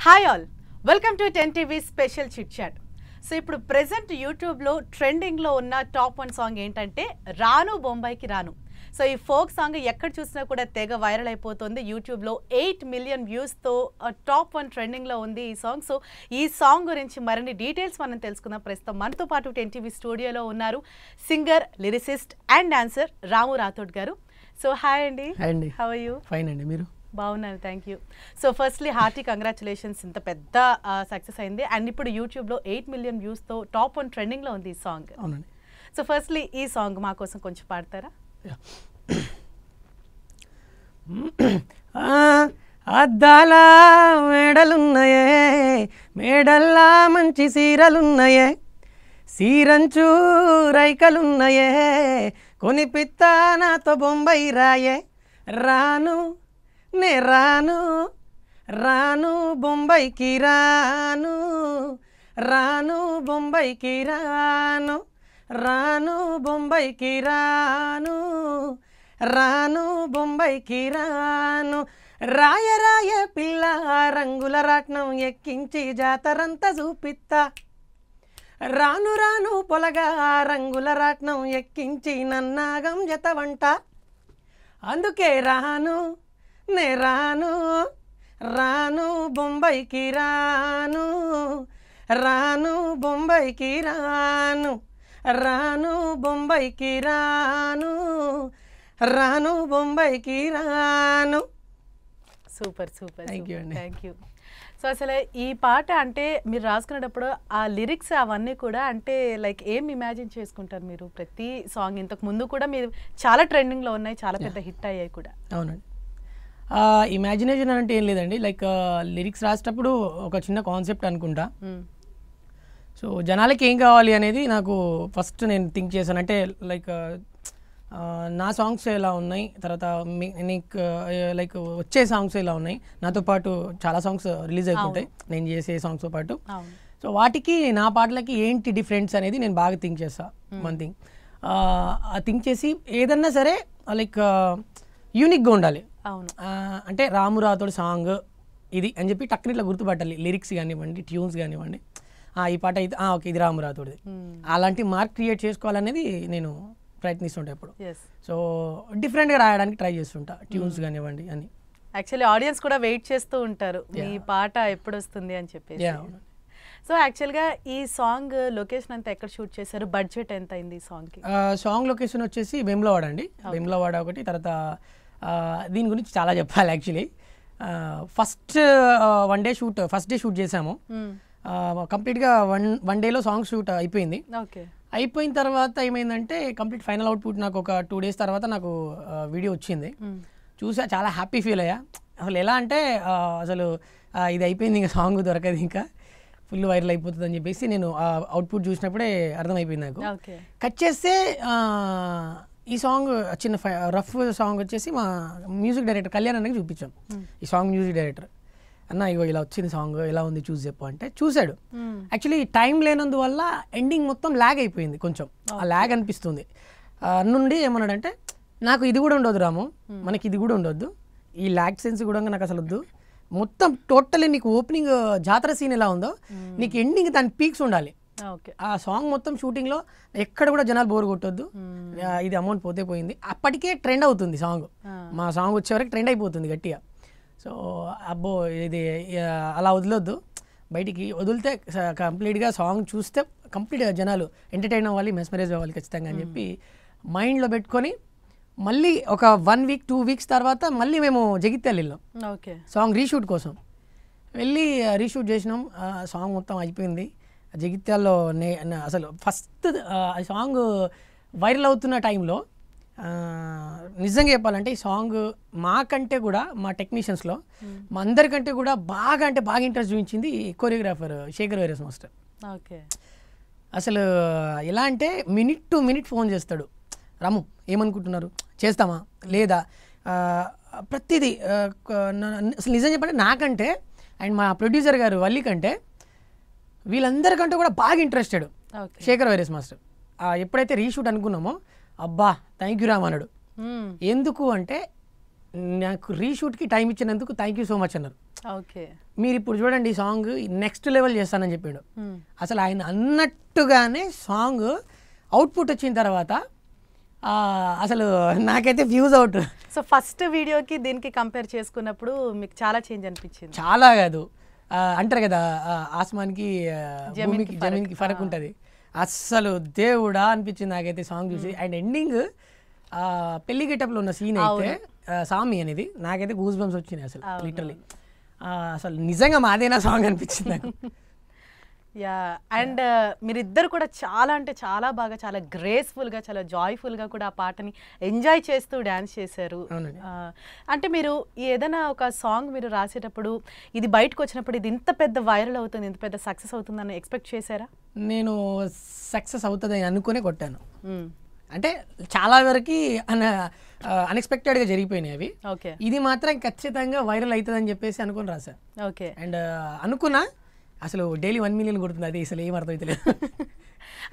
Hi all, welcome to 10 TV special chit chat. So ఇప్పుడు present యూట్యూబ్లో ట్రెండింగ్లో ఉన్న టాప్ 1 సాంగ్ ఏంటంటే రాను బొంబాయికి రాను. సో ఈ ఫోక్ సాంగ్ ఎక్కడ చూసినా కూడా తెగ వైరల్ అయిపోతుంది. యూట్యూబ్లో 8 మిలియన్ వ్యూస్తో టాప్ 1 ట్రెండింగ్లో ఉంది ఈ సాంగ్. సో ఈ సాంగ్ గురించి మరిన్ని డీటెయిల్స్ మనం తెలుసుకుందాం. ప్రస్తుతం మనతో పాటు 10 టీవీ స్టూడియోలో ఉన్నారు singer, lyricist and dancer Ramu Rathod గారు. సో హాయ్ అండి. How are you? ఫైన్ అండి, మీరు? బాగున్నాను, thank you. So firstly hearty congratulations, ఇంత పెద్ద సక్సెస్ అయింది అండ్ ఇప్పుడు యూట్యూబ్లో 8 మిలియన్ వ్యూస్తో టాప్ 1 ట్రెండింగ్లో ఉంది ఈ సాంగ్. అవునండి. సో ఫస్ట్లీ ఈ సాంగ్ మా కోసం కొంచెం పాడతారా? అద్దాల మేడలున్నాయే, మేడల్లా మంచి సీరలున్నాయే, సీరంచు రైకలున్నాయే, కొనిపిత్త నాతో బొంబాయి రాయే, రాను నే రాను, రాను బొంబాయికి రాను, రాను బొంబాయికి రాను, రాను బొంబాయికి రాను, రాను బొంబాయికి రాను, రాయ రాయ పిల్ల రంగుల రాట్నం ఎక్కించి జాతరంతా చూపిత్తా, రాను రాను పొలగా రంగుల రాట్నం ఎక్కించి నన్నాగం జతవంట, అందుకే రాను నే రాను, రాను బొంబాయికి రాను, రాను బొంబాయికి రాను, రాను బొంబాయికి రాను, రాను బొంబాయికి రాను. సూపర్ సూపర్, థ్యాంక్ యూ అండి. Thank you. సో అసలు ఈ పాట అంటే మీరు రాసుకునేటప్పుడు ఆ లిరిక్స్ అవన్నీ కూడా అంటే లైక్ ఏం ఇమాజిన్ చేసుకుంటారు మీరు? ప్రతి సాంగ్ ఇంతకు ముందు కూడా మీరు చాలా ట్రెండింగ్లో ఉన్నాయి, చాలా పెద్ద హిట్ అయ్యాయి కూడా. అవునండి. ఇమాజినేషన్ అంటే ఏం లేదండి, లైక్ లిరిక్స్ రాసేటప్పుడు ఒక చిన్న కాన్సెప్ట్ అనుకుంటా. సో జనాలకి ఏం కావాలి అనేది నాకు ఫస్ట్ నేను థింక్ చేశాను. అంటే లైక్ నా సాంగ్స్ ఎలా ఉన్నాయి, తర్వాత నీకు లైక్ వచ్చే సాంగ్స్ ఎలా ఉన్నాయి, నాతో పాటు చాలా సాంగ్స్ రిలీజ్ అయిపోతాయి నేను చేసే సాంగ్స్తో పాటు. సో వాటికి నా పాటలకి ఏంటి డిఫరెన్స్ అనేది నేను బాగా థింక్ చేస్తాను. వన్ థింగ్ థింక్ చేసి ఏదన్నా సరే లైక్ యూనిక్గా ఉండాలి. అంటే రాము రాథోడ్ సాంగ్ ఇది అని చెప్పి టక్కుని ఇట్లా గుర్తుపట్టాలి. లిరిక్స్ కానివ్వండి, ట్యూన్స్ కానివ్వండి, ఈ పాట అయితే ఓకే ఇది రాము రాథోడ్ది, అలాంటి మార్క్ క్రియేట్ చేసుకోవాలనేది నేను ప్రయత్నిస్తుంటా ఎప్పుడు. సో డిఫరెంట్గా రాయడానికి ట్రై చేస్తుంటా, ట్యూన్స్ కానివ్వండి అని. యాక్చువల్లీ ఆడియన్స్ కూడా వెయిట్ చేస్తూ ఉంటారు ఈ పాట ఎప్పుడు వస్తుంది అని చెప్పేసి. సో యాక్చువల్గా ఈ సాంగ్ లొకేషన్ అంతా ఎక్కడ షూట్ చేశారు? బడ్జెట్ ఎంత అయింది ఈ సాంగ్కి? సాంగ్ లొకేషన్ వచ్చేసి వేములవాడ అండి. వేములవాడ ఒకటి, తర్వాత దీని గురించి చాలా చెప్పాలి యాక్చువల్లీ. ఫస్ట్ డే షూట్ చేసాము. కంప్లీట్గా వన్ డేలో సాంగ్ షూట్ అయిపోయింది. అయిపోయిన తర్వాత ఏమైందంటే కంప్లీట్ ఫైనల్ అవుట్పుట్ నాకు ఒక 2 days తర్వాత నాకు వీడియో వచ్చింది. చూసా, చాలా హ్యాపీ ఫీల్ అయ్యా. అసలు ఎలా అంటే అసలు ఇది అయిపోయింది, ఇంకా సాంగ్ దొరకదు, ఇంకా ఫుల్ వైరల్ అయిపోతుంది అని చెప్పేసి నేను అవుట్పుట్ చూసినప్పుడే అర్థమైపోయింది నాకు. కట్ చేస్తే ఈ సాంగ్ చిన్న రఫ్ సాంగ్ వచ్చేసి మా మ్యూజిక్ డైరెక్టర్ కళ్యాణ్ అన్నకి చూపించాం. ఈ సాంగ్ మ్యూజిక్ డైరెక్టర్ అన్న ఇగో ఇలా వచ్చింది సాంగ్, ఎలా ఉంది చూసి చెప్పు అంటే చూశాడు. యాక్చువల్లీ టైం లేనందువల్ల ఎండింగ్ మొత్తం ల్యాగ్ అయిపోయింది, కొంచెం ఆ ల్యాగ్ అనిపిస్తుంది. నుండి ఏమన్నాడంటే నాకు ఇది కూడా ఉండొద్దు రాము, మనకి ఇది కూడా ఉండొద్దు, ఈ ల్యాగ్ సెన్స్ కూడా నాకు అసలు వద్దు, మొత్తం టోటల్లీ నీకు ఓపెనింగ్ జాతర సీన్ ఎలా ఉందో నీకు ఎండింగ్ దాని పీక్స్ ఉండాలి. ఆ సాంగ్ మొత్తం షూటింగ్లో ఎక్కడ కూడా జనాలు బోర్ కొట్టొద్దు, ఇది అమౌంట్ పోతే పోయింది. అప్పటికే ట్రెండ్ అవుతుంది సాంగ్, మా సాంగ్ వచ్చే వరకు ట్రెండ్ అయిపోతుంది గట్టిగా. సో అబ్బో ఇది అలా వదిలొద్దు, బయటికి వదిలితే కంప్లీట్గా సాంగ్ చూస్తే కంప్లీట్గా జనాలు ఎంటర్టైన్ అవ్వాలి, మెస్మరైజ్ అవ్వాలి ఖచ్చితంగా అని చెప్పి మైండ్లో పెట్టుకొని మళ్ళీ ఒక 1 week 2 weeks తర్వాత మళ్ళీ మేము జగిత్యాల వెళ్ళాం సాంగ్ రీషూట్ కోసం. వెళ్ళి రీషూట్ చేసినాం, సాంగ్ మొత్తం అయిపోయింది. జగిత్యాల్లో అసలు ఫస్ట్ సాంగ్ వైరల్ అవుతున్న టైంలో నిజంగా చెప్పాలంటే ఈ సాంగ్ మాకంటే కూడా మా టెక్నీషియన్స్లో మా అందరికంటే కూడా బాగా ఇంట్రెస్ట్ చూపించింది కొరియోగ్రాఫర్ శేఖర్ వైరస్ మాస్టర్. అసలు ఎలా అంటే మినిట్ టు మినిట్ ఫోన్ చేస్తాడు, రాము ఏమనుకుంటున్నారు, చేస్తామా లేదా, ప్రతిదీ. అసలు నిజం చెప్పంటే నాకంటే అండ్ మా ప్రొడ్యూసర్ గారు వల్లి కంటే వీళ్ళందరికంటే కూడా బాగా ఇంట్రెస్టెడ్ శేఖర్ వైరస్ మాస్టర్. ఎప్పుడైతే రీషూట్ అనుకున్నామో అబ్బా థ్యాంక్ యూ రామ్ అన్నాడు. ఎందుకు అంటే నాకు రీషూట్కి టైం ఇచ్చినందుకు థ్యాంక్ యూ సో మచ్ అన్నారు. ఓకే. మీరు ఇప్పుడు చూడండి ఈ సాంగ్ నెక్స్ట్ లెవెల్ చేస్తానని చెప్పిండు. అసలు ఆయన అన్నట్టుగానే సాంగ్ అవుట్పుట్ వచ్చిన తర్వాత అసలు నాకైతే ఫ్యూజ్ అవుట్. సో ఫస్ట్ వీడియోకి దీనికి కంపేర్ చేసుకున్నప్పుడు మీకు చాలా చేంజ్ అనిపించింది? చాలా కాదు, అంటారు కదా ఆస్మాన్కి భూమికి జమీన్కి ఫరక్ ఉంటుంది. అస్సలు దేవుడా అనిపించింది నాకైతే సాంగ్ చూసి. అండ్ ఎండింగ్ పెళ్లి గెటప్లో ఉన్న సీన్ అయితే సామి అనేది నాకైతే గూస్ బంప్స్ వచ్చినాయి అసలు లిటరలీ. అసలు నిజంగా మాదేనా సాంగ్ అనిపించింది నాకు. యా. అండ్ మీరిద్దరు కూడా చాలా అంటే చాలా బాగా, చాలా గ్రేస్ఫుల్గా, చాలా జాయ్ఫుల్గా కూడా ఆ పాటని ఎంజాయ్ చేస్తూ డ్యాన్స్ చేశారు. అంటే మీరు ఏదైనా ఒక సాంగ్ మీరు రాసేటప్పుడు ఇది బయటకు వచ్చినప్పుడు ఇది ఇంత పెద్ద వైరల్ అవుతుంది, ఇంత పెద్ద సక్సెస్ అవుతుందని ఎక్స్పెక్ట్ చేశారా? నేను సక్సెస్ అవుతుందని అనుకునే కొట్టాను. అంటే చాలా వరకు అన్ఎక్స్పెక్టెడ్గా జరిగిపోయినాయి అవి. ఓకే. ఇది మాత్రం ఖచ్చితంగా వైరల్ అవుతుందని చెప్పేసి అనుకుని రాసా. ఓకే. అండ్ అనుకున్నా అసలు డైలీ 1 మిలియన్ కొడుతుంది, అది అసలు ఏం అర్థమవుతలేదు.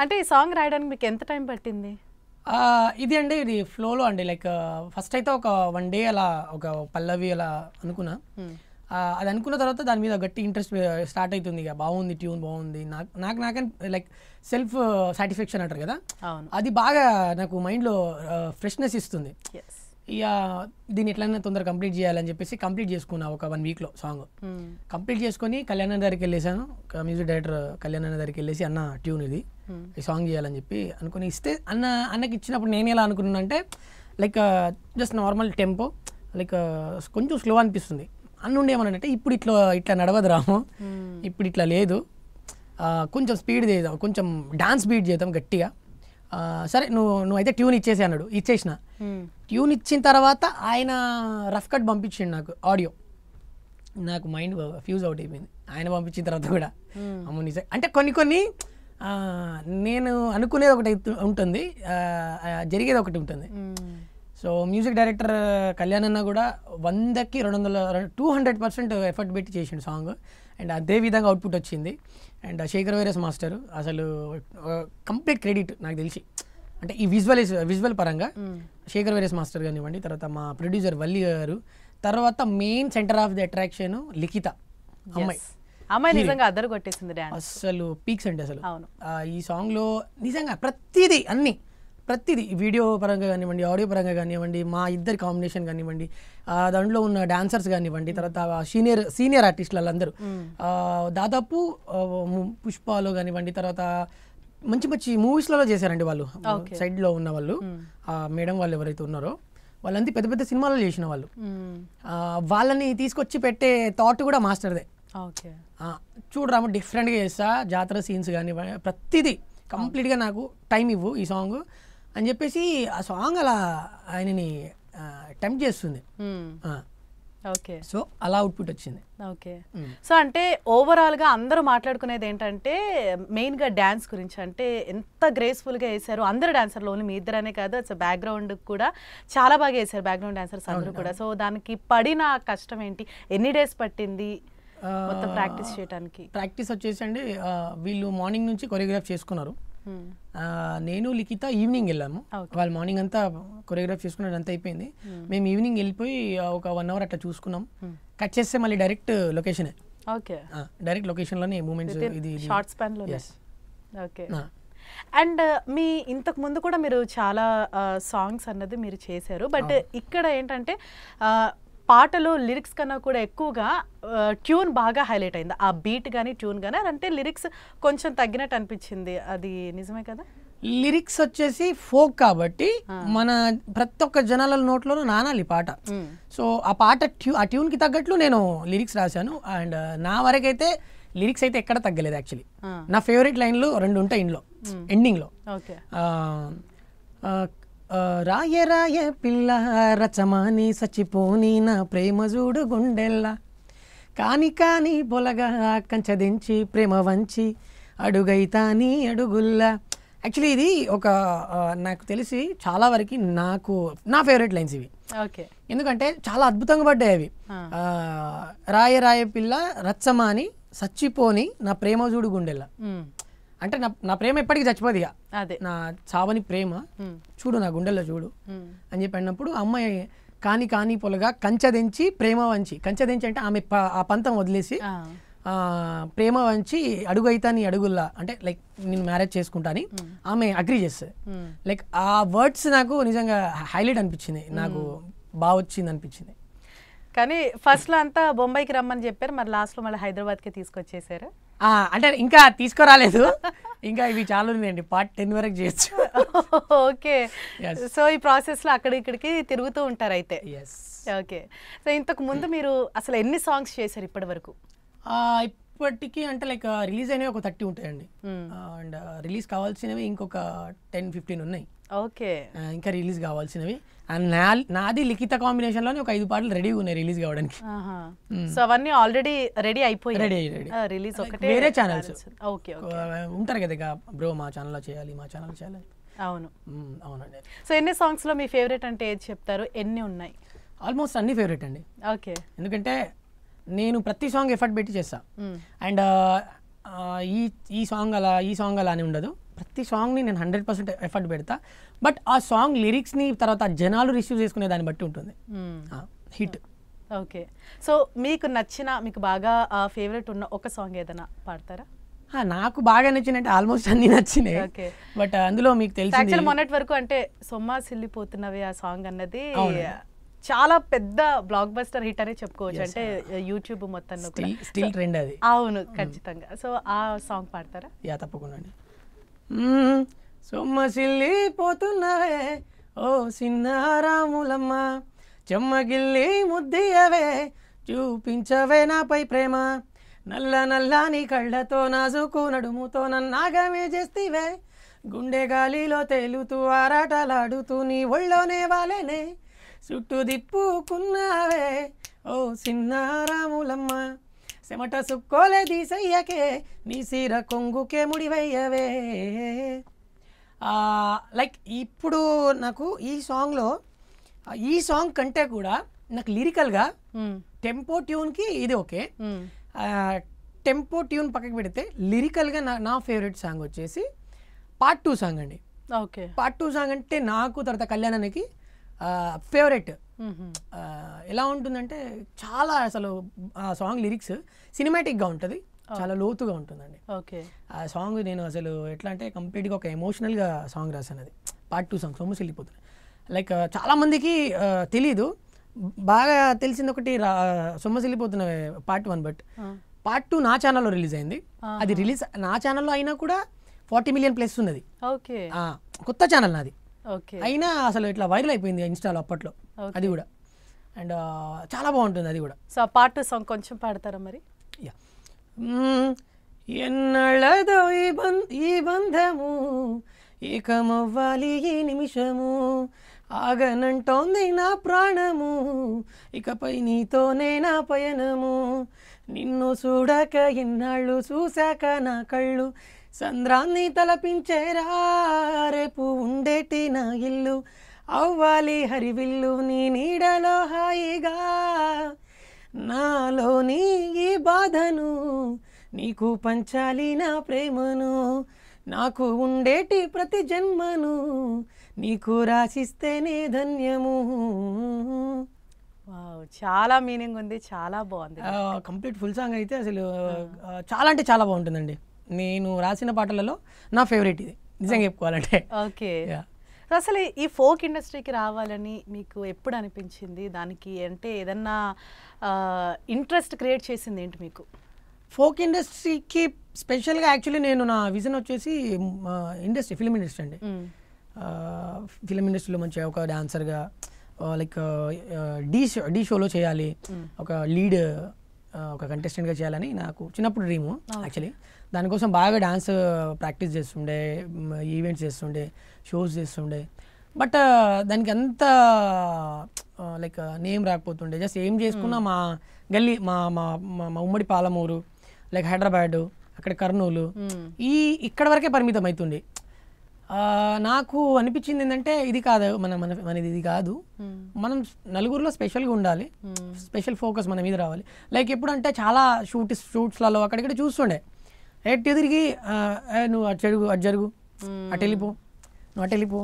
అంటే ఈ సాంగ్ రాయడానికి మీకు ఎంత టైం పట్టింది? ఇది అండి ఇది ఫ్లోలో అండి, లైక్ ఫస్ట్ అయితే ఒక 1 డే అలా ఒక పల్లవి అలా అనుకున్నా. అది అనుకున్న తర్వాత దాని మీద గట్టి ఇంట్రెస్ట్ స్టార్ట్ అవుతుంది. ఇక బాగుంది, ట్యూన్ బాగుంది, నాకని లైక్ సెల్ఫ్ సాటిస్ఫాక్షన్ అంటారు కదా, అది బాగా నాకు మైండ్లో ఫ్రెష్నెస్ ఇస్తుంది. ఇక దీన్ని ఎట్లయినా తొందరగా కంప్లీట్ చేయాలని చెప్పేసి కంప్లీట్ చేసుకున్నా ఒక 1 వీక్లో సాంగ్ కంప్లీట్ చేసుకొని కళ్యాణ్ దగ్గరికి వెళ్ళేసాను. మ్యూజిక్ డైరెక్టర్ కళ్యాణ్ దగ్గరికి వెళ్ళేసి అన్న ట్యూన్ ఇది ఈ సాంగ్ చేయాలని చెప్పి అనుకుని ఇస్తే అన్నకి ఇచ్చినప్పుడు నేను ఎలా అనుకున్నాను అంటే like just normal tempo, like కొంచెం స్లో అనిపిస్తుంది. అన్నుండి ఏమన్నాడంటే ఇప్పుడు ఇట్లా నడవదు రాము, ఇప్పుడు ఇట్లా లేదు, కొంచెం స్పీడ్ చేద్దాం, కొంచెం డాన్స్ బీట్ చేద్దాం గట్టిగా. సరే నువ్వైతే ట్యూన్ ఇచ్చేసి అన్నాడు. ఇచ్చేసిన ట్యూన్ ఇచ్చిన తర్వాత ఆయన రఫ్ కట్ పంపించిండు నాకు ఆడియో. నాకు మైండ్ ఫ్యూజ్ అవుట్ అయిపోయింది ఆయన పంపించిన తర్వాత కూడా. అమ్మో నిజం అంటే కొన్ని నేను అనుకునేది ఒకటి ఉంటుంది, జరిగేది ఒకటి ఉంటుంది. సో మ్యూజిక్ డైరెక్టర్ కళ్యాణ్ అన్న కూడా 100కి 200% ఎఫర్ట్ పెట్టి చేసిండు సాంగ్. అండ్ అదే విధంగా అవుట్పుట్ వచ్చింది. అండ్ శేఖర్ వైరస్ మాస్టర్ అసలు కంప్లీట్ క్రెడిట్ నాకు తెలిసి, అంటే ఈ విజువల్ పరంగా శేఖర్ వైరస్ మాస్టర్ కానివ్వండి, తర్వాత మా ప్రొడ్యూసర్ వల్లి గారు, తర్వాత main centre of the attraction Likhitha అమ్మాయి నిజంగా అద్దరు కొట్టేసింది డాన్స్, అసలు పీక్స్ అండి అసలు. ఈ సాంగ్లో నిజంగా ప్రతిదీ వీడియో పరంగా కానివ్వండి, ఆడియో పరంగా కానివ్వండి, మా ఇద్దరి కాంబినేషన్ కానివ్వండి, దాంట్లో ఉన్న డాన్సర్స్ కానివ్వండి, తర్వాత సీనియర్ ఆర్టిస్టులు వాళ్ళందరూ దాదాపు పుష్పలో కానివ్వండి, తర్వాత మంచి మూవీస్లలో చేశారండి వాళ్ళు. సైడ్లో ఉన్న వాళ్ళు మేడం వాళ్ళు ఎవరైతే ఉన్నారో వాళ్ళంతా పెద్ద సినిమాలు చేసిన వాళ్ళు. వాళ్ళని తీసుకొచ్చి పెట్టే థాట్ కూడా మాస్టర్దే. చూడరాము డిఫరెంట్గా చేస్తా, జాతర సీన్స్ కానివ్వండి, ప్రతిదీ కంప్లీట్గా నాకు టైం ఇవ్వు ఈ సాంగ్ అని చెప్పేసి ఆ సాంగ్ అలా ఆయనని టెంప్ట్ చేస్తుంది. ఓకే. సో అలా అవుట్పుట్ వచ్చింది. ఓకే. సో అంటే ఓవరాల్గా అందరూ మాట్లాడుకునేది ఏంటంటే మెయిన్గా డ్యాన్స్ గురించి, అంటే ఎంత గ్రేస్ఫుల్గా వేశారు అందరు డాన్సర్లు, ఓన్లీ మీ ఇద్దరనే కాదు, అసలు బ్యాక్గ్రౌండ్ కూడా చాలా బాగా వేశారు బ్యాక్గ్రౌండ్ డాన్సర్స్ అందరూ కూడా. సో దానికి పడిన కష్టం ఏంటి, ఎన్ని డేస్ పట్టింది మొత్తం ప్రాక్టీస్ చేయడానికి? ప్రాక్టీస్ వచ్చేసి అండి వీళ్ళు మార్నింగ్ నుంచి కొరియోగ్రాఫ్ చేసుకున్నారు. నేను లిఖిత ఈవినింగ్ వెళ్ళాము. వాళ్ళు మార్నింగ్ అంతా కొరియోగ్రాఫ్ చేసుకున్నది అంతా అయిపోయింది. మేము ఈవినింగ్ వెళ్ళిపోయి ఒక 1 అవర్ అట్లా చూసుకున్నాం. కట్ చేస్తే మళ్ళీ డైరెక్ట్ లొకేషనే, డైరెక్ట్ లొకేషన్లోనే మూమెంట్స్, ఇది షార్ట్ స్పాన్లో. ఓకే. అండ్ మీ ఇంతకు ముందు కూడా మీరు చాలా సాంగ్స్ అన్నది మీరు చేశారు, బట్ ఇక్కడ ఏంటంటే పాటలు లిరిక్స్ కన్నా కూడా ఎక్కువగా ట్యూన్ బాగా హైలైట్ అయింది. ఆ బీట్ కానీ ట్యూన్ కానీ, అంటే లిరిక్స్ కొంచెం తగ్గినట్టు అనిపించింది, అది నిజమే కదా? లిరిక్స్ వచ్చేసి ఫోక్ కాబట్టి మన ప్రతి ఒక్క జనాల నోట్లోనూ నానాలి పాట. సో ఆ పాట ఆ ట్యూన్కి తగ్గట్లు నేను లిరిక్స్ రాశాను. అండ్ నా వరకైతే లిరిక్స్ అయితే ఎక్కడ తగ్గలేదు. యాక్చువల్లీ నా ఫేవరెట్ లైన్లు 2 ఉంటాయి ఇందులో ఎండింగ్లో. రాయ పిల్ల రచమాని సచ్చిపోని నా ప్రేమ చూడు గుండెల్లా కాని బొలగా కంచదించి ప్రేమ వంచి అడుగైతా నీ అడుగుల్లా. యాక్చువల్లీ ఇది ఒక నాకు తెలిసి చాలా వరకు నా ఫేవరెట్ లైన్స్ ఇవి. ఎందుకంటే చాలా అద్భుతంగా పడ్డాయి అవి. రాయ పిల్ల రచ్చమాని సచ్చిపోని నా ప్రేమ చూడు గుండెల్లా, అంటే నా ప్రేమ ఎప్పటికీ చచ్చిపోదు, ఇక నా చావని ప్రేమ చూడు నా గుండెల్లో చూడు అని చెప్పి అన్నప్పుడు అమ్మాయి కాని కాని పొలగా కంచెదెంచి ప్రేమ వంచి, కంచెదెంచి అంటే ఆమె ఆ పంతం వదిలేసి ప్రేమ వంచి అడుగు అయితా నీ అడుగుల్లా అంటే లైక్ నేను మ్యారేజ్ చేసుకుంటా అని ఆమె అగ్రీ చేస్తుంది. లైక్ ఆ వర్డ్స్ నాకు నిజంగా హైలైట్ అనిపించింది, నాకు బాగా వచ్చింది అనిపించింది. కానీ ఫస్ట్లో అంతా బొంబాయికి రమ్మని చెప్పారు, మరి లాస్ట్లో మళ్ళీ హైదరాబాద్కి తీసుకొచ్చేసారు. అంటే ఇంకా తీసుకురాలేదు, ఇంకా ఇవి చాలా ఉన్నాయండి, పార్ట్ 10 వరకు చేయొచ్చు. ఓకే, సో ఈ ప్రాసెస్లో అక్కడిక్కడికి తిరుగుతూ ఉంటారు అయితే. ఓకే, సో ఇంతకు ముందు మీరు అసలు ఎన్ని సాంగ్స్ చేశారు ఇప్పటి వరకు? ఇప్పటికీ అంటే లైక్ రిలీజ్ అయినవి ఒక 30 ఉంటాయండి, అండ్ రిలీజ్ కావాల్సినవి ఇంకొక 10-15 ఉన్నాయి. ఓకే, ఇంకా రిలీజ్ కావాల్సినవి. అండ్ నాది లిఖిత కాంబినేషన్లోనే ఒక 5 పాటలు రెడీగా ఉన్నాయి రిలీజ్ కావడానికి. సో అవన్నీ ఆల్రెడీ రెడీ అయిపోయి రిలీజ్ ఒకటే వేరే ఛానల్స్ ఓకే ఉంటారు కదా, ఇక బ్రో మా ఛానల్లో చేయాలి, మా ఛానల్ చేయాలి. అవును, అవునండి. సో ఎన్ని సాంగ్స్లో మీ ఫేవరెట్ అంటే ఏది చెప్తారు? ఎన్ని ఉన్నాయి? ఆల్మోస్ట్ అన్ని ఫేవరెట్ అండి. ఓకే, ఎందుకంటే నేను ప్రతి సాంగ్ ఎఫర్ట్ పెట్టి చేస్తా. అండ్ ఈ సాంగ్ అలా అని ఉండదు, ప్రతి సాంగ్ని నేను 100% ఎఫర్ట్ పెడతా. బట్ ఆ సాంగ్ లిరిక్స్ని తర్వాత జనాలు రిసీవ్ చేసుకునే దాన్ని బట్టి ఉంటుంది హిట్. ఓకే, సో మీకు నచ్చిన, మీకు బాగా ఫేవరెట్ ఉన్న ఒక సాంగ్ ఏదైనా పాడతారా? నాకు బాగా నచ్చినట్టు ఆల్మోస్ట్ అన్ని నచ్చినాయి. బట్ అందులో మీకు తెలిసి మొన్నటి వరకు అంటే సొమ్మా సిల్లిపోతున్నవి ఆ సాంగ్ అన్నది చాలా పెద్ద బ్లాక్ బస్టర్ హిట్ అనే చెప్పుకోవచ్చు, అంటే యూట్యూబ్ మొత్తం స్టిల్ ట్రెండ్ అది. అవును, ఖచ్చితంగా. సో ఆ సాంగ్ పాడతారా? యా, తప్పకుండా అండి. సొమ్మసిల్లిపోతున్నవే ఓ సిన్నారాములమ్మ, చెమ్మగిల్లి ముద్దియవే చూపించవే నాపై ప్రేమ, నల్ల నల్లాని కళ్ళతో నాజుకు నడుముతో నన్నాగమే చేస్తివే, గుండె గాలిలో తేలుతూ ఆరాటలాడుతూ నీ ఒళ్ళోనే వాలేనే, చుట్టూ దిప్పుకున్నావే ఓ సిన్నారాములమ్మ, చెమట సుక్కోలే తీసయ్యకే నీ సీర కొంగుకే ముడివయ్యవే. లైక్ ఇప్పుడు నాకు ఈ సాంగ్ కంటే కూడా నాకు లిరికల్గా టెంపో ట్యూన్కి ఇది ఓకే, టెంపో ట్యూన్ పక్కకి పెడితే లిరికల్గా నా ఫేవరెట్ సాంగ్ వచ్చేసి పార్ట్ 2 సాంగ్ అండి. ఓకే, పార్ట్ 2 సాంగ్ అంటే నాకు తర్వాత కళ్యాణానికి ఫేవరెట్. ఎలా ఉంటుందంటే చాలా అసలు ఆ సాంగ్ లిరిక్స్ సినిమాటిక్గా ఉంటుంది, చాలా లోతుగా ఉంటుందండి. ఓకే, ఆ సాంగ్ నేను అసలు ఎట్లా అంటే కంప్లీట్గా ఒక ఎమోషనల్గా సాంగ్ రాశాను. అది పార్ట్ 2 సాంగ్ సొమ్మసిల్లిపోతుంది. లైక్ చాలామందికి తెలీదు, బాగా తెలిసింది ఒకటి సొమ్మసిల్లిపోతున్న పార్ట్ 1, బట్ పార్ట్ 2 నా ఛానల్లో రిలీజ్ అయింది. అది రిలీజ్ నా ఛానల్లో అయినా కూడా 40 మిలియన్ ప్లస్ ఉన్నది. ఓకే, కొత్త ఛానల్ నాది, ఓకే, అయినా అసలు ఇట్లా వైరల్ అయిపోయింది ఇన్స్టాలో అప్పట్లో. అది కూడా అండ్ చాలా బాగుంటుంది అది కూడా. సో పార్ట్ 2 సాంగ్ కొంచెం పాడతారా మరి? ఎన్నళ్ళదో ఈ బంధము, ఏకమవ్వాలి ఈ నిమిషము, ఆగనంటోంది నా ప్రాణము, ఇకపై నీతోనే నా పయనము, నిన్ను చూడక ఎన్నాళ్ళు చూశాక నా కళ్ళు సంద్రాన్ని తలపించేరా, రేపు ఉండేటి నా ఇల్లు అవ్వాలి హరివిల్లు, నీ నీడలో హాయిగా నాలోని ఈ బాధను నీకు పంచాలి నా ప్రేమను, నాకు ఉండేటి ప్రతి జన్మను నీకు రాసిస్తేనే ధన్యము. చాలా మీనింగ్ ఉంది, చాలా బాగుంది. కంప్లీట్ ఫుల్ సాంగ్ అయితే అసలు చాలా అంటే చాలా బాగుంటుందండి. నేను రాసిన పాటలలో నా ఫేవరెట్ ఇది నిజంగా చెప్పుకోవాలంటే. ఓకే, అసలు ఈ ఫోక్ ఇండస్ట్రీకి రావాలని మీకు ఎప్పుడు అనిపించింది? దానికి అంటే ఏదన్నా ఇంట్రెస్ట్ క్రియేట్ చేసింది ఏంటి మీకు? ఫోక్ ఇండస్ట్రీకి స్పెషల్గా యాక్చువల్లీ నేను నా విజన్ వచ్చేసి ఫిలిం ఇండస్ట్రీ అండి. ఫిలిం ఇండస్ట్రీలో మంచిగా ఒక డాన్సర్గా లైక్ ఢీ షోలో చేయాలి, ఒక లీడ్ ఒక కంటెస్టెంట్గా చేయాలని నాకు చిన్నప్పుడు డ్రీము. యాక్చువల్లీ దానికోసం బాగా డాన్స్ ప్రాక్టీస్ చేస్తుండే, ఈవెంట్స్ చేస్తుండే, షోస్ చేస్తుండే. బట్ దానికి అంత లైక్ నేమ్ రాకపోతుండే. జస్ట్ ఏం చేసుకున్నా మా గల్లీ మా ఉమ్మడి పాలమూరు, లైక్ హైదరాబాదు, అక్కడ కర్నూలు, ఇక్కడ వరకే పరిమితం అవుతుంది. నాకు అనిపించింది ఏంటంటే ఇది కాదు మనది, ఇది కాదు, మనం స్పెషల్గా ఉండాలి, స్పెషల్ ఫోకస్ మన మీద రావాలి. లైక్ ఎప్పుడంటే చాలా షూట్స్లలో అక్కడిక్కడ చూస్తుండే, ఎటు తిరిగి నువ్వు అటు జరుగు, అటు వెళ్ళిపో, నువ్వు అటు వెళ్ళిపో,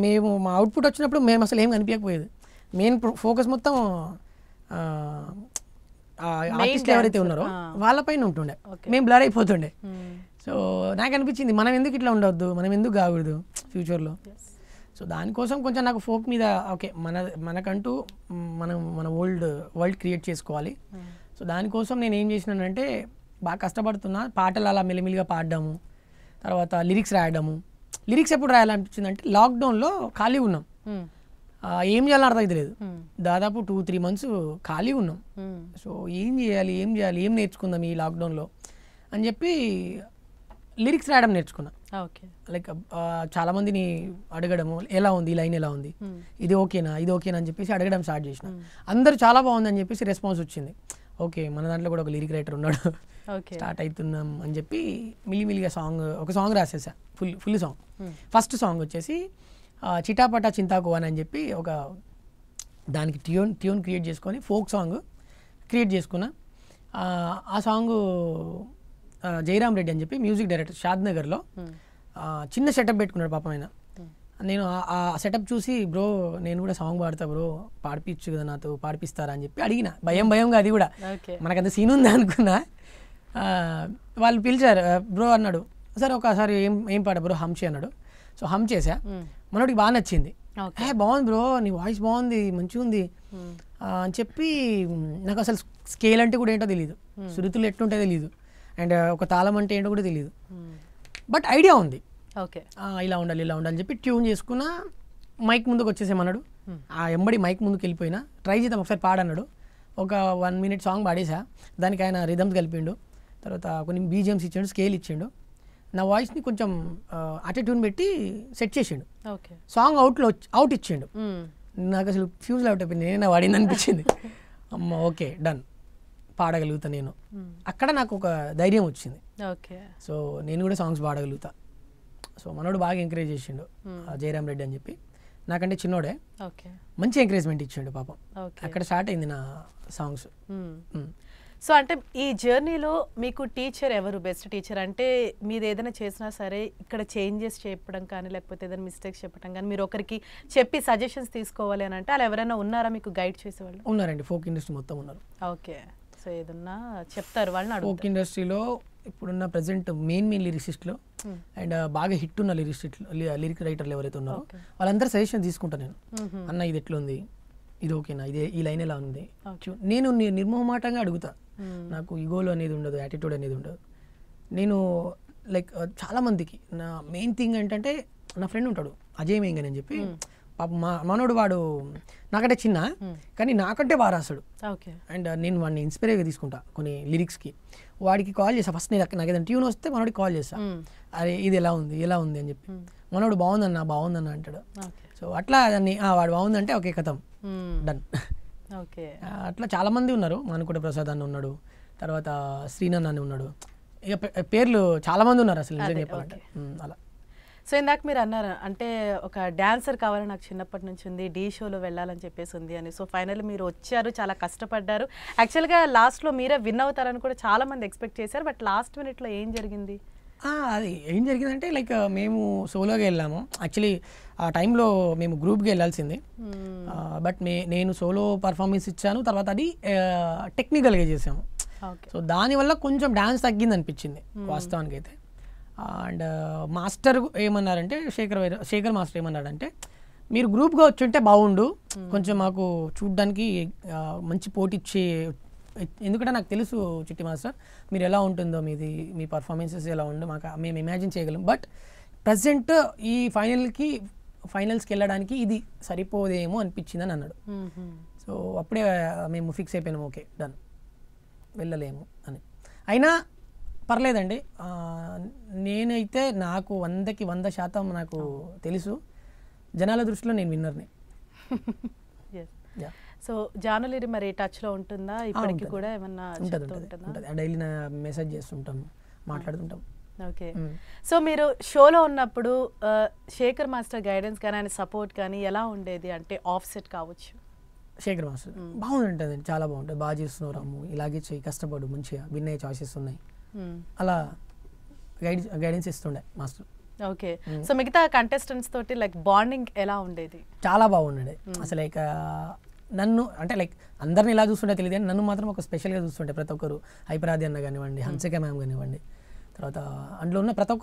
మేము మా అవుట్పుట్ వచ్చినప్పుడు మేము అసలు ఏం కనిపించకపోయేది. మెయిన్ ఫోకస్ మొత్తం ఆర్టిస్టులు ఎవరైతే ఉన్నారో వాళ్ళపైన ఉంటుండే, మేము బ్లర్ అయిపోతుండే. సో నాకు అనిపించింది మనం ఎందుకు ఇట్లా ఉండవద్దు, మనం ఎందుకు కాకూడదు ఫ్యూచర్లో. సో దానికోసం కొంచెం నాకు ఫోక్ మీద ఓకే మనకంటూ మన వరల్డ్ క్రియేట్ చేసుకోవాలి. సో దానికోసం నేను ఏం చేసినానంటే బాగా కష్టపడుతున్నా, పాటలు అలా మెల్లిమెల్లిగా పాడడము, తర్వాత లిరిక్స్ రాయడము. లిరిక్స్ ఎప్పుడు రాయాలనిపించింది అంటే లాక్డౌన్లో ఖాళీ ఉన్నాం, ఏం చేయాలని అర్థం అయితే లేదు. దాదాపు 2-3 months ఖాళీ ఉన్నాం. సో ఏం చేయాలి ఏం నేర్చుకుందాం ఈ లాక్డౌన్లో అని చెప్పి లిరిక్స్ రాయడం నేర్చుకున్నా. లైక్ చాలామందిని అడగడము, ఎలా ఉంది ఈ లైన్, ఎలా ఉంది, ఇది ఓకేనా అని చెప్పేసి అడగడం స్టార్ట్ చేసిన. అందరూ చాలా బాగుందని చెప్పేసి రెస్పాన్స్ వచ్చింది. ఓకే మన దాంట్లో కూడా ఒక లిరిక్ రైటర్ ఉన్నాడు, స్టార్ట్ అవుతున్నాం అని చెప్పి మిల్లిమిల్లిగా ఒక సాంగ్ రాసేసా, ఫుల్ సాంగ్. ఫస్ట్ సాంగ్ వచ్చేసి చిటాపటా చింతాకు అని చెప్పి ఒక దానికి ట్యూన్ క్రియేట్ చేసుకొని ఫోక్ సాంగ్ క్రియేట్ చేసుకున్నా. ఆ సాంగ్ జయరామ్ రెడ్డి అని చెప్పి మ్యూజిక్ డైరెక్టర్ షాద్నగర్లో చిన్న సెటప్ పెట్టుకున్నాడు పాపం ఆయన. నేను ఆ సెటప్ చూసి బ్రో నేను కూడా సాంగ్ పాడతా బ్రో, పాడిపించు కదా నాతో, పాడిపిస్తారా అని చెప్పి అడిగిన. భయంగా అది కూడా మనకంత సీన్ ఉంది అనుకున్నా. వాళ్ళు పిలిచారు, బ్రో అన్నాడు, సరే ఒకసారి ఏం పాడ బ్రో, హంషి అన్నాడు. సో హమ్ చేసా, మనోడికి బాగా నచ్చింది. బాగుంది బ్రో, నీ వాయిస్ బాగుంది, మంచిగా ఉంది అని చెప్పి. నాకు అసలు స్కేల్ అంటే కూడా ఏంటో తెలియదు, శృతులు ఎట్లుంటే తెలియదు, అండ్ ఒక తాళం అంటే ఏంటో కూడా తెలియదు, బట్ ఐడియా ఉంది. ఇలా ఉండాలి అని చెప్పి ట్యూన్ చేసుకున్నా. మైక్ ముందుకు వచ్చేసేమన్నాడు, ఆ ఎంబడి మైక్ ముందుకు వెళ్ళిపోయినా, ట్రై చేద్దాం ఒకసారి పాడన్నాడు. ఒక 1 minute సాంగ్ పాడేసా. దానికి ఆయన రిథమ్స్ కలిపిండు, తర్వాత కొన్ని బీజిఎమ్స్ ఇచ్చాడు, స్కేల్ ఇచ్చిండు. నా వాయిస్ని కొంచెం అటే ట్యూన్ పెట్టి సెట్ చేసిండు. సాంగ్ అవుట్ ఇచ్చిండు. నాకు అసలు ఫ్యూజ్ అవుట్ అయిపోయింది, నేనే వాడింది అనిపించింది. అమ్మ ఓకే డన్, పాడగలుగుతా నేను. అక్కడ నాకు ఒక ధైర్యం వచ్చింది. సో నేను కూడా సాంగ్స్ పాడగలుగుతా. సో మనోడు బాగా ఎంకరేజ్ చేసిండు, జయరామ్ రెడ్డి అని చెప్పి. నాకంటే చిన్నోడే, మంచి ఎంకరేజ్మెంట్ ఇచ్చిండు పాపం. అక్కడ స్టార్ట్ అయింది నా సాంగ్స్. సో అంటే ఈ జర్నీలో మీకు టీచర్ ఎవరు బెస్ట్ టీచర్? అంటే మీరు ఏదైనా చేసినా సరే ఇక్కడ చేంజెస్ చెప్పడం కానీ, లేకపోతే ఏదైనా మిస్టేక్స్ చెప్పడం కానీ, మీరు ఒకరికి చెప్పి సజెషన్స్ తీసుకోవాలి అని అంటే అలా ఎవరైనా ఉన్నారా మీకు గైడ్ చేసేవాళ్ళు? ఉన్నారండి, ఫోక్ ఇండస్ట్రీ మొత్తం ఉన్నారు. ఓకే, సో ఏదన్నా చెప్తారు వాళ్ళని? ఫోక్ ఇండస్ట్రీలో ఇప్పుడున్న ప్రజెంట్ మెయిన్ లిరిసిస్ట్లో అండ్ బాగా హిట్ ఉన్న లిరిక్ రైటర్లు ఎవరైతే ఉన్నారో వాళ్ళందరూ సజెషన్ తీసుకుంటాను నేను. అన్న ఇది ఎట్లుంది, ఇది ఓకేనా, ఇదే ఈ లైన్ ఎలా ఉంది. నేను నిర్మోహమాటంగా అడుగుతా, నాకు ఈగోలు అనేది ఉండదు, యాటిట్యూడ్ అనేది ఉండదు. నేను లైక్ చాలామందికి నా మెయిన్ థింగ్ ఏంటంటే, నా ఫ్రెండ్ ఉంటాడు అజయ్ మేంగన్ అని చెప్పి, పాప మనోడు వాడు నాకంటే చిన్న కానీ నాకంటే బాగా రాస్తాడు. అండ్ నేను వాడిని ఇన్స్పైర్గా తీసుకుంటా కొన్ని లిరిక్స్కి. వాడికి కాల్ చేసా ఫస్ట్, నాకు ఏదైనా ట్యూన్ వస్తే మనోడికి కాల్ చేస్తా, అరే ఇది ఎలా ఉంది అని చెప్పి. మనోడు బాగుందన్న అంటాడు. సో అట్లా దాన్ని వాడు బాగుందంటే ఓకే కథం డన్. అట్లా చాలామంది ఉన్నారు. మానుకోట ప్రసాద్ అన్న ఉన్నాడు, తర్వాత శ్రీనన్ అని ఉన్నాడు, ఇక పేర్లు చాలామంది ఉన్నారు అసలు నిజంగా చెప్పాలంటే. అలా సో ఇందాక మీరు అన్నారు అంటే ఒక డాన్సర్ కావాలని నాకు చిన్నప్పటి నుంచి ఉంది, డీ షోలో వెళ్ళాలని చెప్పేసి ఉంది అని. సో ఫైనల్ మీరు వచ్చారు, చాలా కష్టపడ్డారు. యాక్చువల్గా లాస్ట్లో మీరే విన్ అవుతారని కూడా చాలామంది ఎక్స్పెక్ట్ చేశారు, బట్ లాస్ట్ మినిట్లో ఏం జరిగింది? అది ఏం జరిగిందంటే లైక్ మేము సోలోగా వెళ్ళాము. యాక్చువల్లీ ఆ టైంలో మేము గ్రూప్గా వెళ్ళాల్సింది, బట్ నేను సోలో పర్ఫార్మెన్స్ ఇచ్చాను. తర్వాత అది టెక్నికల్గా చేసాము. సో దానివల్ల కొంచెం డాన్స్ తగ్గింది అనిపించింది వాస్తవానికి అయితే. అండ్ మాస్టర్ ఏమన్నారంటే, శేఖర్ మాస్టర్ ఏమన్నాడంటే, మీరు గ్రూప్గా వచ్చి ఉంటే బాగుండు, కొంచెం మాకు చూడ్డానికి మంచి పోటీ ఇచ్చే, ఎందుకంటే నాకు తెలుసు చిట్టి మాస్టర్ మీరు ఎలా ఉంటుందో, మీ పర్ఫార్మెన్సెస్ ఎలా ఉందో మేము ఇమాజిన్ చేయగలం, బట్ ప్రజెంట్ ఈ ఫైనల్స్కి వెళ్ళడానికి ఇది సరిపోదేమో అనిపించింది అని అన్నాడు. సో అప్పుడే మేము ఫిక్స్ అయిపోయినాము, ఓకే డన్ వెళ్ళలేము అని. అయినా పర్లేదండి, నేనైతే నాకు 100కి 100% నాకు తెలుసు, జనాల దృష్టిలో నేను విన్నర్ని. సో జానులిరి మరి టచ్లో ఉంటుందా ఇప్పటికి కూడా? ఏమన్నా ఉంటుంది, డైలీ మెసేజ్ చేస్తుంటాం, మాట్లాడుతుంటాం. ఓకే, సో మీరు షోలో ఉన్నప్పుడు శేఖర్ మాస్టర్ గైడెన్స్ కానీ ఆయన సపోర్ట్ కానీ ఎలా ఉండేది? అంటే ఆఫ్ సెట్ కావచ్చు. శేఖర్ మాస్టర్ బాగుంటుంది, చాలా బాగుంటుంది, బాగా చేస్తున్నారు అమ్ము, ఇలాగే చెయ్యి, కష్టపడు, మంచిగా విన్ అయ్యే చాయిసెస్ ఉన్నాయి, అలా గైడెన్స్ ఇస్తుండే మాస్టర్. ఓకే. సో మిగతా కంటెస్టెంట్స్ తోటి లైక్ బాండింగ్ ఎలా ఉండేది? చాలా బాగుండే అసలు. లైక్ నన్ను అంటే లైక్ అందరిని ఇలా చూస్తుంటే తెలియదు కానీ నన్ను మాత్రం ఒక స్పెషల్గా చూస్తుంటే ప్రతి ఒక్కరు. హైపరాది అన్న కానివ్వండి, హన్సిక మ్యామ్ కానివ్వండి, తర్వాత అందులో ఉన్న ప్రతి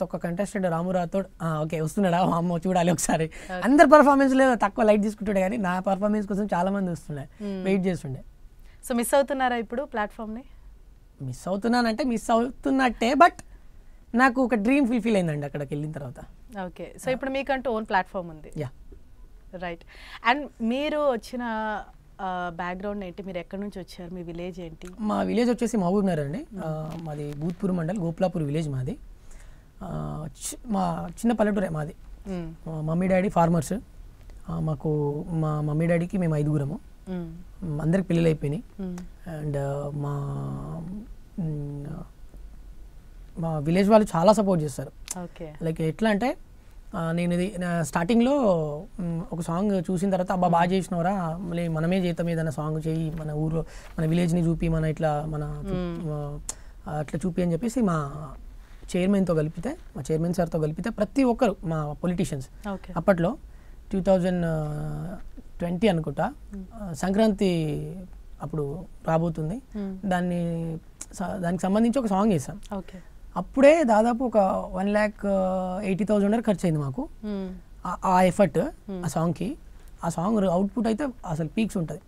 ఒక్క కంటెస్టెంట్, రాము రాథోడ్ ఓకే వస్తున్నాడా అమ్మ చూడాలి ఒకసారి. అందరు పర్ఫార్మెన్స్లో తక్కువ లైట్ తీసుకుంటుండే కానీ నా పర్ఫార్మెన్స్ కోసం చాలా మంది వస్తుండే, వెయిట్ చేస్తుండే. సో మిస్ అవుతున్నారా ఇప్పుడు ప్లాట్ఫామ్ని? మిస్ అవుతున్నానంటే మిస్ అవుతున్నట్టే, బట్ నాకు ఒక డ్రీమ్ ఫుల్ఫిల్ అయిందండి అక్కడికి వెళ్ళిన తర్వాత. ఓకే. సో ఇప్పుడు మీకంటూ ఓన్ ప్లాట్ఫామ్ ఉంది. Yeah right. అండ్ మీరు వచ్చిన బ్యాక్గ్రౌండ్ ఏంటి? మీరు ఎక్కడి నుంచి వచ్చారు? మీ విలేజ్ ఏంటి? మా విలేజ్ వచ్చేసి మహబూబ్నగర్ అండి. మాది భూత్పూర్ మండల్, గోపులాపూర్ విలేజ్ మాది. మా చిన్న పల్లెటూరే మాది. Mummy daddy farmers. మాకు మా మమ్మీ డాడీకి మేము 5గురము, అందరికి పిల్లలు అయిపోయినాయి. అండ్ మా విలేజ్ వాళ్ళు చాలా సపోర్ట్ చేస్తారు. లైక్ ఎట్లా అంటే నేను ఇది స్టార్టింగ్లో ఒక సాంగ్ చూసిన తర్వాత అబ్బా బాగా చేసినవరా, మళ్ళీ మనమే చేద్దాం ఏదైనా సాంగ్ చేయి, మన ఊర్లో మన విలేజ్ని చూపి, మన ఇట్లా మన అట్లా చూపి అని చెప్పేసి మా చైర్మన్తో కలిపితే, మా చైర్మన్ సార్తో కలిపితే ప్రతి ఒక్కరు మా పొలిటీషియన్స్ అప్పట్లో 2020 అనుకుంటా సంక్రాంతి అప్పుడు రాబోతుంది, దానికి సంబంధించి ఒక సాంగ్ చేశాం. అప్పుడే దాదాపు ఒక 1,80,000 ఖర్చు అయింది మాకు ఆ ఎఫర్ట్ ఆ సాంగ్కి. ఆ సాంగ్ అవుట్పుట్ అయితే అసలు పీక్స్ ఉంటుంది.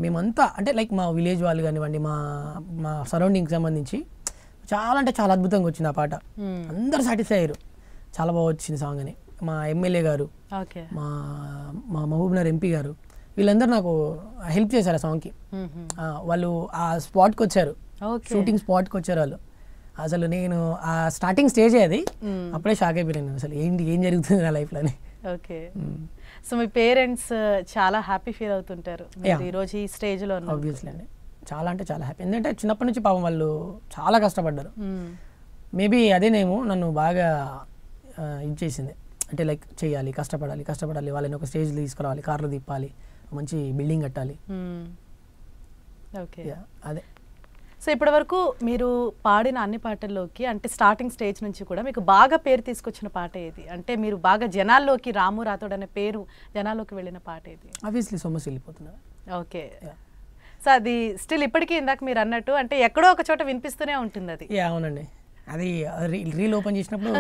మేమంతా అంటే లైక్ మా విలేజ్ వాళ్ళు కానివ్వండి, మా సరౌండింగ్కి సంబంధించి చాలా అంటే చాలా అద్భుతంగా వచ్చింది ఆ పాట. అందరు సాటిస్ఫై అయ్యారు, చాలా బాగా వచ్చింది సాంగ్ అని. మా ఎమ్మెల్యే గారు, మా మహబూబ్నగర్ ఎంపీ గారు, వీళ్ళందరూ నాకు హెల్ప్ చేశారు ఆ సాంగ్కి. వాళ్ళు ఆ స్పాట్కి వచ్చారు, షూటింగ్ స్పాట్కి వచ్చారు వాళ్ళు. అసలు నేను ఆ స్టార్టింగ్ స్టేజే అది, అప్పుడే షాక్ అయిపోయాను అసలు ఏం జరుగుతుంది నా లైఫ్లో అని. ఓకే. సో మీ పేరెంట్స్ చాలా హ్యాపీ ఫీల్ అవుతుంటారు ఈరోజు ఈ స్టేజ్లో? ఆబ్వియస్లీ అండి, చాలా అంటే చాలా హ్యాపీ. ఎందుకంటే చిన్నప్పటి నుంచి పాపం వాళ్ళు చాలా కష్టపడ్డారు. మేబీ అదేనేమో నన్ను బాగా ఇది చేసింది, అంటే లైక్ చేయాలి, కష్టపడాలి, వాళ్ళని ఒక స్టేజ్ తీసుకురావాలి, కార్లు తిప్పాలి, మంచి బిల్డింగ్ కట్టాలి. ఓకే, అదే. సో ఇప్పటి వరకు మీరు పాడిన అన్ని పాటల్లోకి అంటే స్టార్టింగ్ స్టేజ్ నుంచి కూడా మీకు బాగా పేరు తీసుకొచ్చిన పాట ఏది? అంటే మీరు బాగా జనాల్లోకి, రాము రాథోడ్ అనే పేరు జనాల్లోకి వెళ్ళిన పాట ఏది? ఆబ్వియస్లీ సొమ్మసి వెళ్ళిపోతున్నా. ఓకే. సో అది స్టిల్ ఇప్పటికీ ఇందాక మీరు అన్నట్టు అంటే ఎక్కడో ఒక చోట వినిపిస్తూనే ఉంటుంది అది. అవునండి, అది రీల్ ఓపెన్ చేసినప్పుడు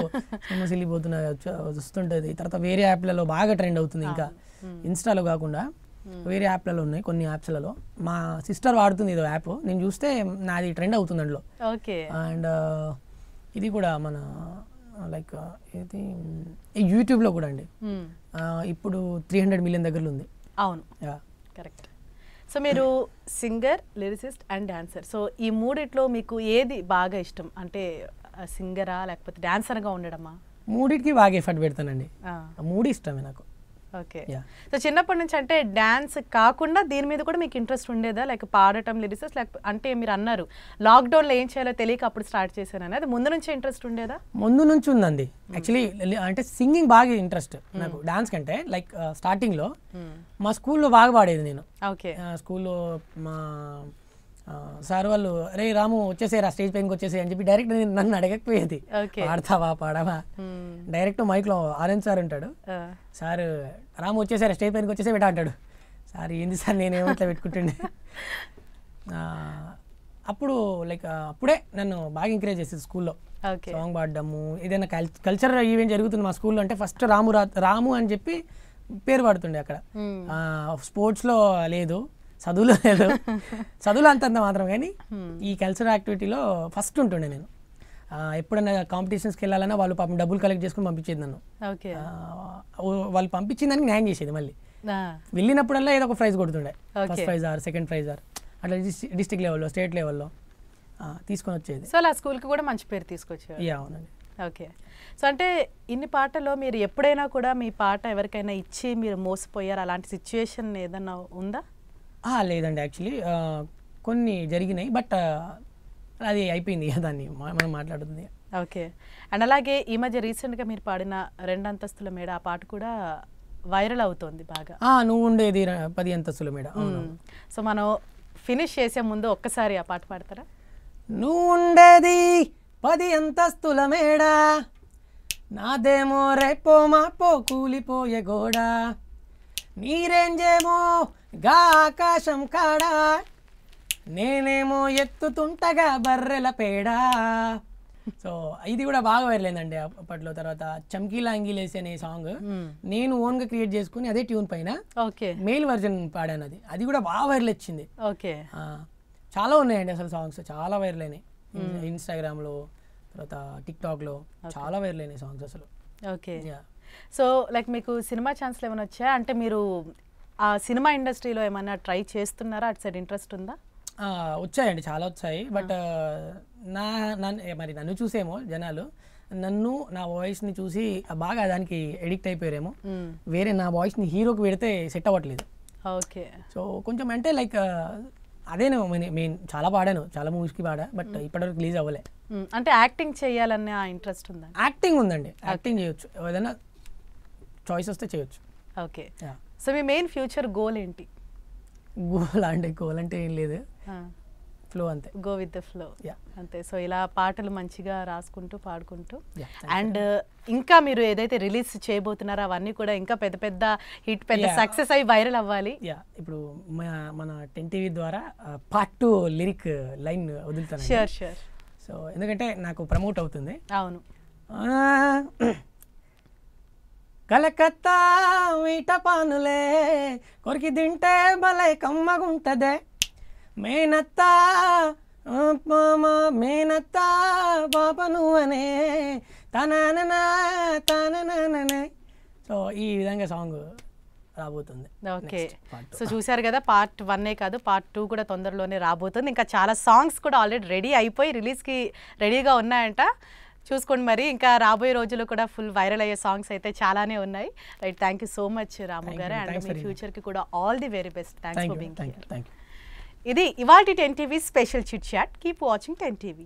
సొమ్మసి వెళ్ళిపోతున్నా వస్తుంటుంది. తర్వాత వేరే యాప్లలో బాగా ట్రెండ్ అవుతుంది, ఇంకా ఇన్స్టాలో కాకుండా వేరే యాప్లలో ఉన్నాయి, కొన్ని యాప్స్లలో. మా సిస్టర్ వాడుతుంది ఏదో యాప్, నేను చూస్తే నాది ట్రెండ్ అవుతుంది అందులో. ఓకే. అండ్ ఇది కూడా మన లైక్ ఇది యూట్యూబ్లో కూడా అండి ఇప్పుడు 300 మిలియన్ దగ్గరలో ఉంది. అవును, కరెక్ట్. సో మీరు singer, lyricist and dancer. So ఈ మూడిట్లో మీకు ఏది బాగా ఇష్టం? అంటే సింగరా లేకపోతే డాన్సర్గా ఉండడమా? మూడిటికి బాగా ఎఫర్ట్ పెడతానండి, మూడు ఇష్టమే నాకు. ఓకే. సో చిన్నప్పటి నుంచి అంటే డాన్స్ కాకుండా దీని మీద కూడా మీకు ఇంట్రెస్ట్ ఉండేదా? లైక్ పాడటం, లిరిసిస్, లేకపోతే అంటే మీరు అన్నారు లాక్డౌన్లో ఏం చేయాలో తెలియక అప్పుడు స్టార్ట్ చేశానని, అది ముందు నుంచే ఇంట్రెస్ట్ ఉండేదా? ముందు నుంచి ఉందండి యాక్చువల్లీ. అంటే సింగింగ్ బాగా ఇంట్రెస్ట్ నాకు, డాన్స్ కంటే. లైక్ స్టార్టింగ్లో మా స్కూల్లో బాగా పాడేది నేను. ఓకే. స్కూల్లో మా సార్ వాళ్ళు రే రాము వచ్చేసేరా స్టేజ్ పైనకి వచ్చేసే అని చెప్పి డైరెక్ట్ నన్ను అడగకపోయేది, పాడతావా పాడవా. డైరెక్ట్ మైక్లో ఆరెంజ్ సార్ ఉంటాడు, సార్ రాము వచ్చేసారా స్టేజ్ పైనకి వచ్చేసే పెట్టా అంటాడు. సార్ ఏంది సార్ నేనేమో ఇట్లా పెట్టుకుంటుండే. అప్పుడు లైక్ అప్పుడే నన్ను బాగా ఎంకరేజ్ చేసేది స్కూల్లో, సాంగ్ పాడడము. ఏదైనా కల్చరల్ ఈవెంట్ జరుగుతుంది మా స్కూల్లో అంటే ఫస్ట్ రాము అని చెప్పి పేరు పాడుతుండే అక్కడ. స్పోర్ట్స్లో లేదు, చదువులో లేదు, చదువులో అంతంత మాత్రం, కానీ ఈ కల్చరల్ యాక్టివిటీలో ఫస్ట్ ఉంటుండే నేను. ఎప్పుడైనా కాంపిటీషన్స్కి వెళ్ళాలన్నా వాళ్ళు పాపం డబ్బులు కలెక్ట్ చేసుకుని పంపించేది నన్ను. వాళ్ళు పంపించిందని న్యాయం చేసేది. మళ్ళీ వెళ్ళినప్పుడల్లా ఏదో ఒక ప్రైజ్ కొడుతుండే, first prize or second prize or అట్లా డిస్ట్రిక్ట్ లెవెల్లో, స్టేట్ లెవెల్లో తీసుకొని వచ్చేది. సో అలా స్కూల్కి కూడా మంచి పేరు తీసుకొచ్చేది. అవునండి. ఓకే. సో అంటే ఇన్ని పాటల్లో మీరు ఎప్పుడైనా కూడా మీ పాట ఎవరికైనా ఇచ్చి మీరు మోసపోయారు, అలాంటి సిచ్యువేషన్ ఏదన్నా ఉందా? లేదండి, యాక్చువల్లీ కొన్ని జరిగినాయి, బట్ అది అయిపోయింది, దాన్ని మనం మాట్లాడుతుంది. ఓకే. అండ్ అలాగే ఈ మధ్య రీసెంట్గా మీరు పాడిన 2 అంతస్తుల మేడ, ఆ పాట కూడా వైరల్ అవుతోంది బాగా. నువ్వు ఉండేది 10 అంతస్తుల మేడ. సో మనం ఫినిష్ చేసే ముందు ఒక్కసారి ఆ పాట పాడతారా? నువ్వు ఉండేది 10 అంతస్తుల మేడ, నాదేమో రేపో మాపో కూలిపోయే గోడ, నీరేంజేమో గా ఆకాశం కాడా, నేనేమో ఎత్తుతుంటగా బర్రెల పేడ. సో ఇది కూడా బాగా వైరలైందండి అప్పట్లో. తర్వాత చమ్కీలా అంగిలేసి అనే సాంగ్ నేను ఓన్గా క్రియేట్ చేసుకుని అదే ట్యూన్ పైన మెయిల్ వర్జన్ పాడాను. అది కూడా బాగా వైరల్ వచ్చింది. చాలా ఉన్నాయండి అసలు సాంగ్స్, చాలా వైరల్ అయినాయి. ఇన్స్టాగ్రామ్లో, తర్వాత టిక్టాక్లో చాలా వైరల్ అయినాయి సాంగ్స్ అసలు. ఓకే. సో లైక్ మీకు సినిమా ఛాన్స్లు ఏమైనా వచ్చాయా? అంటే మీరు ఆ సినిమా ఇండస్ట్రీలో ఏమైనా ట్రై చేస్తున్నారా? అటు సైడ్ ఇంట్రెస్ట్ ఉందా? వచ్చాయండి, చాలా వచ్చాయి. బట్ మరి నన్ను చూసేమో జనాలు నా వాయిస్ని చూసి బాగా దానికి ఎడిక్ట్ అయిపోయారేమో. వేరే నా వాయిస్ని హీరోకి పెడితే సెట్ అవ్వట్లేదు. ఓకే. సో కొంచెం అంటే లైక్ అదేనే మెయిన్. చాలా పాడాను, చాలా మూవీస్కి పాడా, బట్ ఇప్పటివరకు రిలీజ్ అవ్వలే. అంటే యాక్టింగ్ చేయాలనే ఇంట్రెస్ట్ ఉందా? యాక్టింగ్ ఉందండి, యాక్టింగ్ చేయొచ్చు, ఏదైనా చాయిస్ వస్తే చేయొచ్చు. ఓకే. సో మీ మెయిన్ ఫ్యూచర్ గోల్ ఏంటి? గోల్ అంటే ఏం లేదు, ఫ్లో అంతే, గో విత్ ద ఫ్లో అంతే. సో ఇలా పాటలు మంచిగా రాసుకుంటూ పాడుకుంటూ, అండ్ ఇంకా మీరు ఏదైతే రిలీజ్ చేయబోతున్నారో అవన్నీ కూడా ఇంకా పెద్ద పెద్ద హిట్, పెద్ద సక్సెస్ అయ్యి వైరల్ అవ్వాలి. ఇప్పుడు మన 10 TV ద్వారా పార్ట్ 2 లిరిక్ లైన్ వదులుతాను. Sure sure. సో ఎందుకంటే నాకు ప్రమోట్ అవుతుంది. అవును. కలకత్తా మీట పానులే కొరికి తింటే భలే కమ్మగుంటదే, మేనత్తా మేనత్తా పాపను అనే తననే. సో ఈ విధంగా సాంగ్ రాబోతుంది. ఓకే. సో చూసారు కదా, పార్ట్ 1 కాదు, పార్ట్ 2 కూడా తొందరలోనే రాబోతుంది. ఇంకా చాలా సాంగ్స్ కూడా ఆల్రెడీ రెడీ అయిపోయి రిలీజ్కి రెడీగా ఉన్నాయంట. చూసుకోండి మరి, ఇంకా రాబోయే రోజుల్లో కూడా ఫుల్ వైరల్ అయ్యే సాంగ్స్ అయితే చాలానే ఉన్నాయి. Right, thank you so much Ramu గారు, అండ్ మీ ఫ్యూచర్కి కూడా all the very best. Thanks for being here. ఇది ఇవాల్టి 10 TV special chit chat. Keep watching 10 TV.